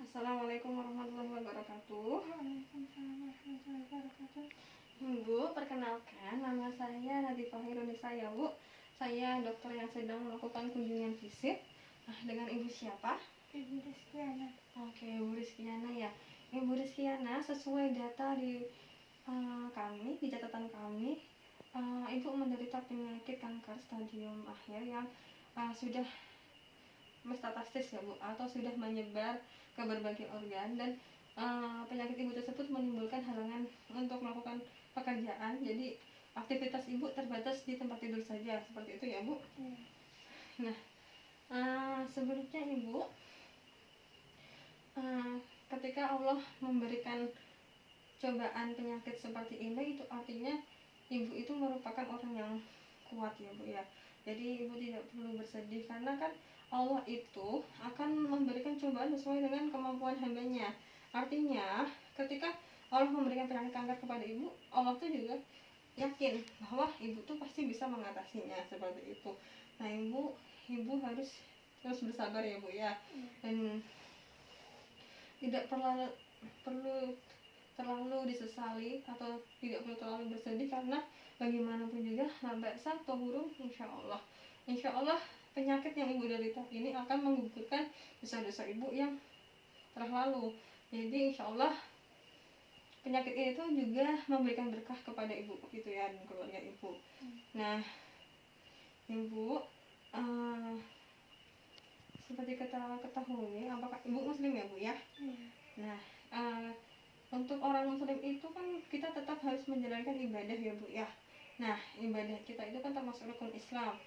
Assalamualaikum warahmatullahi wabarakatuh. Waalaikumsalam warahmatullahi wabarakatuh. Bu, perkenalkan nama saya Nadifah Hirunisa ya Bu. Saya dokter yang sedang melakukan kunjungan fisik. Dengan Ibu siapa? Ibu Rizkyana. Oke, Ibu Rizkyana ya. Ibu Rizkyana, sesuai data di kami, di catatan kami, Ibu menderita penyakit kanker stadium akhir yang sudah metastasis ya Bu, atau sudah menyebar ke berbagai organ, dan penyakit Ibu tersebut menimbulkan halangan untuk melakukan pekerjaan. Jadi aktivitas Ibu terbatas di tempat tidur saja, seperti itu ya Bu. Nah, sebelumnya Ibu, ketika Allah memberikan cobaan penyakit seperti ini, itu artinya Ibu itu merupakan orang yang kuat ya Bu ya. Jadi Ibu tidak perlu bersedih, karena kan Allah itu akan memberikan cobaan sesuai dengan kemampuan hambanya. Artinya ketika Allah memberikan penyakit kanker kepada Ibu, Allah tuh juga yakin bahwa Ibu tuh pasti bisa mengatasinya, seperti itu. Nah Ibu harus terus bersabar ya Bu ya, dan tidak perlu terlalu disesali atau tidak perlu terlalu bersedih, karena bagaimanapun juga nabasa atau burung, insya Allah penyakit yang Ibu derita ini akan menggugurkan dosa-dosa Ibu yang telah lalu. Jadi insya Allah penyakit itu juga memberikan berkah kepada Ibu gitu ya, dan keluarga Ibu. Nah Ibu, seperti kita ketahui, apakah Ibu Muslim ya Bu ya? Nah untuk orang Muslim itu kan kita tetap harus menjalankan ibadah ya Bu ya. Nah ibadah kita itu kan termasuk rukun Islam,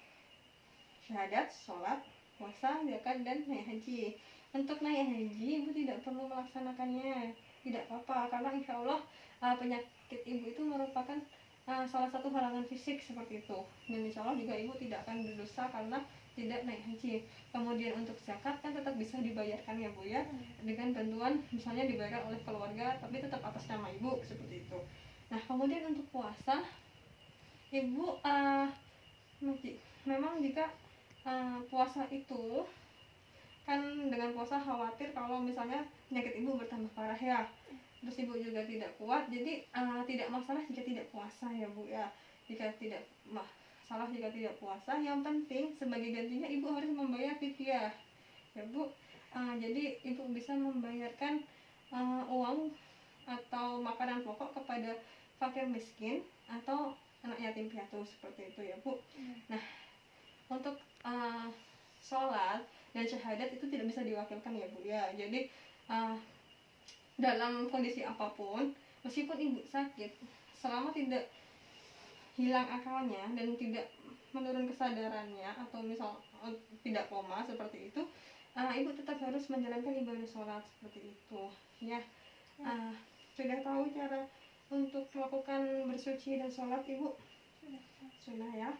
syahadat, sholat, puasa, zakat, dan naik haji. Untuk naik haji Ibu tidak perlu melaksanakannya, tidak apa-apa, karena insya Allah penyakit Ibu itu merupakan salah satu halangan fisik seperti itu, dan insya Allah juga Ibu tidak akan berdosa karena tidak naik haji. Kemudian untuk zakat kan tetap bisa dibayarkan ya Bu ya, dengan bantuan misalnya dibayar oleh keluarga, tapi tetap atas nama Ibu, seperti itu. Nah kemudian untuk puasa Ibu, memang jika puasa itu kan, dengan puasa khawatir kalau misalnya penyakit Ibu bertambah parah ya, terus Ibu juga tidak kuat. Jadi tidak masalah jika tidak puasa ya Bu ya. Jika tidak masalah jika tidak puasa, yang penting sebagai gantinya Ibu harus membayar fidyah ya Bu. Jadi Ibu bisa membayarkan uang atau makanan pokok kepada fakir miskin atau anak yatim piatu, seperti itu ya Bu. Nah untuk sholat dan syahadat itu tidak bisa diwakilkan ya Bu ya. Jadi dalam kondisi apapun, meskipun Ibu sakit, selama tidak hilang akalnya dan tidak menurun kesadarannya, atau misal tidak koma seperti itu, Ibu tetap harus menjalankan ibadah sholat, seperti itu ya. Sudah tahu cara untuk melakukan bersuci dan sholat Ibu? Sudah ya.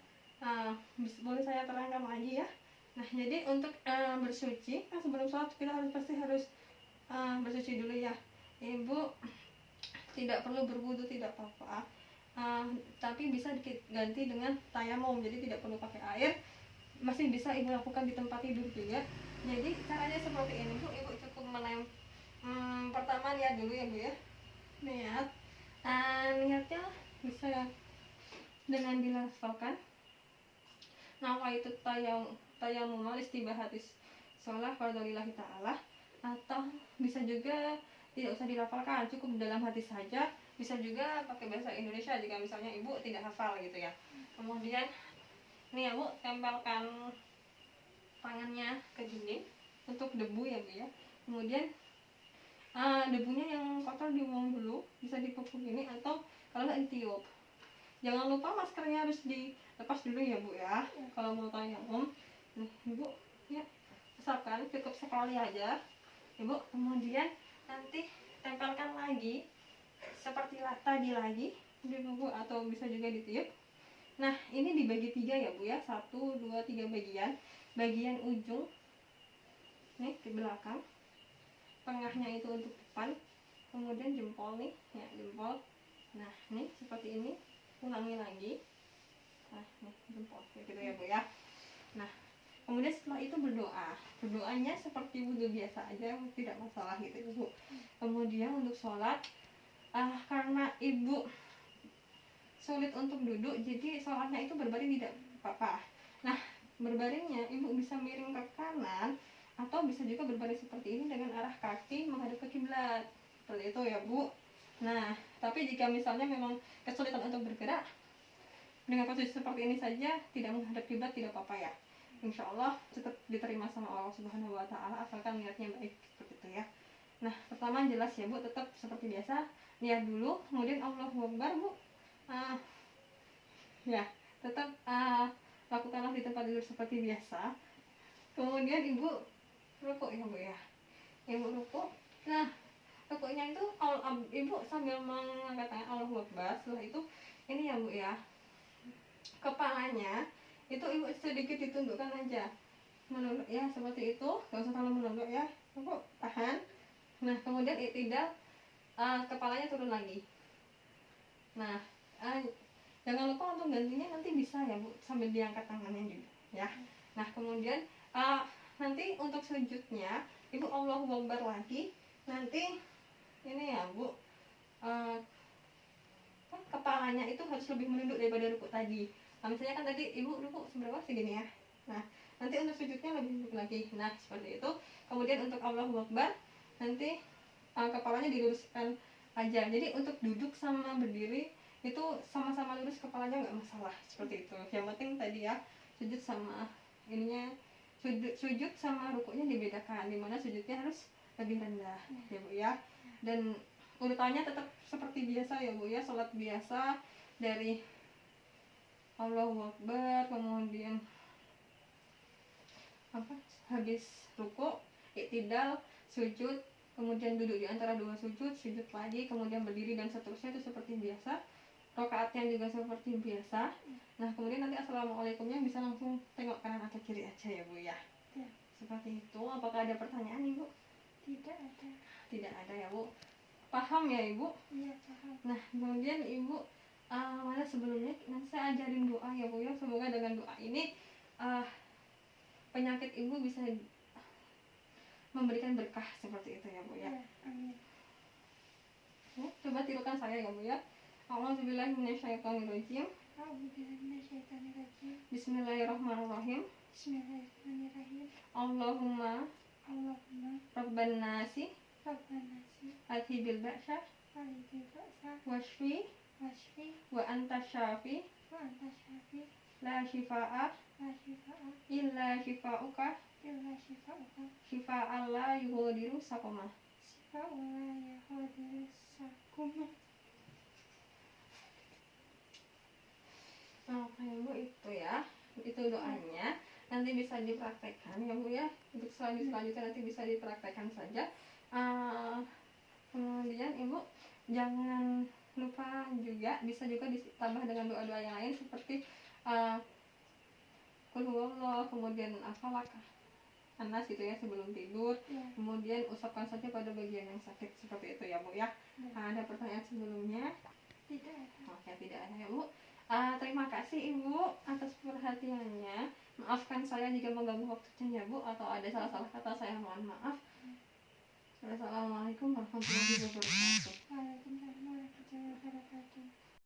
Boleh saya terangkan lagi ya. Nah jadi untuk bersuci kan, sebelum sholat kita pasti harus bersuci dulu ya. Ibu tidak perlu berwudu, tidak apa-apa, tapi bisa diganti dengan tayamum, jadi tidak perlu pakai air, masih bisa Ibu lakukan di tempat tidur juga. Jadi caranya seperti ini Bu. Ibu cukup pertama niat dulu ya Bu ya. Niatnya bisa dengan dilafalkan nawaitu tayamum istibahatis sholat fardholillahi ta'ala, atau bisa juga tidak usah dilafalkan, cukup dalam hati saja. Bisa juga pakai bahasa Indonesia jika misalnya Ibu tidak hafal gitu ya. Kemudian nih ya Bu, tempelkan tangannya ke dinding untuk debu ya Bu ya. Kemudian debunya yang kotor dibuang dulu, bisa dipupuk ini, atau kalau nggak ditiup. Jangan lupa maskernya harus dilepas dulu ya Bu ya, kalau mau tayamum. Nih Ibu ya, usahakan cukup sekali aja Ibu. Kemudian nanti tempelkan lagi seperti tadi lagi di buku, atau bisa juga ditiup. Nah ini dibagi 3 ya Bu ya, 1, 2, 3 bagian. Bagian ujung nih ke belakang, tengahnya itu untuk depan, kemudian jempol nih ya, jempol. Nah nih seperti ini, ulangi lagi. Nah nih jempol kayak gitu ya Bu ya. Nah Kemudian setelah itu berdoa. Berdoanya seperti wudhu biasa aja, tidak masalah gitu ibu. Kemudian untuk sholat, karena ibu sulit untuk duduk, jadi sholatnya itu berbaring tidak apa-apa. Nah, berbaringnya ibu bisa miring ke kanan atau bisa juga berbaring seperti ini dengan arah kaki menghadap ke kiblat, seperti itu ya bu. Nah, tapi jika misalnya memang kesulitan untuk bergerak, dengan posisi seperti ini saja tidak menghadap kiblat tidak apa-apa ya. Insya Allah tetap diterima sama Allah Subhanahu Wa Taala asalkan niatnya baik, seperti itu ya. Nah, pertama jelas ya bu, tetap seperti biasa niat dulu, kemudian Allahu Akbar bu. Ya, tetap lakukanlah di tempat duduk seperti biasa. Kemudian ibu rukuk ya bu ya. Ibu rukuk. Nah, rukuknya itu ibu sambil mengangkat tangan Allahu Akbar. Setelah itu ini ya bu ya, kepalanya itu ibu sedikit ditundukkan aja, menunduk ya seperti itu, gak usah terlalu menunduk ya, ibu tahan. Nah kemudian iktidal, kepalanya turun lagi. Nah jangan lupa untuk gantinya nanti bisa ya bu, sambil diangkat tangannya juga ya. Nah kemudian nanti untuk sujudnya ibu Allahu Akbar lagi, nanti ini ya bu, kepalanya itu harus lebih menunduk daripada rukuk tadi. Nah, misalnya kan tadi ibu rukuk seberapa segini ya. Nah, nanti untuk sujudnya lebih nunduk lagi. Nah, seperti itu. Kemudian untuk Allahu Akbar, nanti kepalanya diluruskan aja. Jadi untuk duduk sama berdiri itu sama-sama lurus kepalanya nggak masalah, seperti itu. Yang penting tadi ya, sujud sama ininya, sujud sama rukuknya dibedakan, dimana sujudnya harus lebih rendah ya bu ya. Dan urutannya tetap seperti biasa ya bu ya, sholat biasa dari Allahu Akbar, kemudian habis rukuk, iktidal, sujud, kemudian duduk di antara dua sujud, sujud lagi, kemudian berdiri dan seterusnya, itu seperti biasa. Rakaatnya juga seperti biasa. Nah kemudian nanti assalamualaikumnya bisa langsung tengok kanan atau kiri aja ya bu ya. Seperti itu. Apakah ada pertanyaan ibu? Tidak ada. Tidak ada ya bu. Paham ya ibu? Iya paham. Nah kemudian ibu mana sebelumnya nanti saya ajarin doa ya bu ya. Semoga dengan doa ini penyakit ibu bisa memberikan berkah, seperti itu ya bu ya. Amin. Ya, coba tirukan saya ya bu ya. A'udzubillahiminasyaitonirrajim. A'udzubillahiminasyaitonirrajim. Bismillahirrahmanirrahim. Bismillahirrahmanirrahim. Allahumma Rabban nasi Rabbanasi adhibil ba'sa Alidil Ba'sa washfi Wasfi wa anta syafi Wa anta syafi la shifa'a La shifa'a illa shifa'uka Illa shifa'uka shifa'an la yughadiru saqama. Shifa'ula yahadiru sakuma. Oke bu, itu ya, itu doanya. Nanti bisa dipraktekkan ya bu ya. Untuk selanjutnya nanti bisa dipraktekkan saja. Kemudian ibu jangan lupa juga, bisa juga ditambah dengan doa-doa yang lain seperti Qul huwallah, kemudian Falaq, Anas gitu ya sebelum tidur. Kemudian usapkan saja pada bagian yang sakit, seperti itu ya bu ya. Ada pertanyaan sebelumnya? Tidak ada. Oke, tidak ada ya bu. Terima kasih ibu atas perhatiannya. Maafkan saya jika mengganggu waktunya ya bu, atau ada salah-salah kata, saya mohon maaf. Assalamualaikum warahmatullahi wabarakatuh. Waalaikumsalam warahmatullahi wabarakatuh.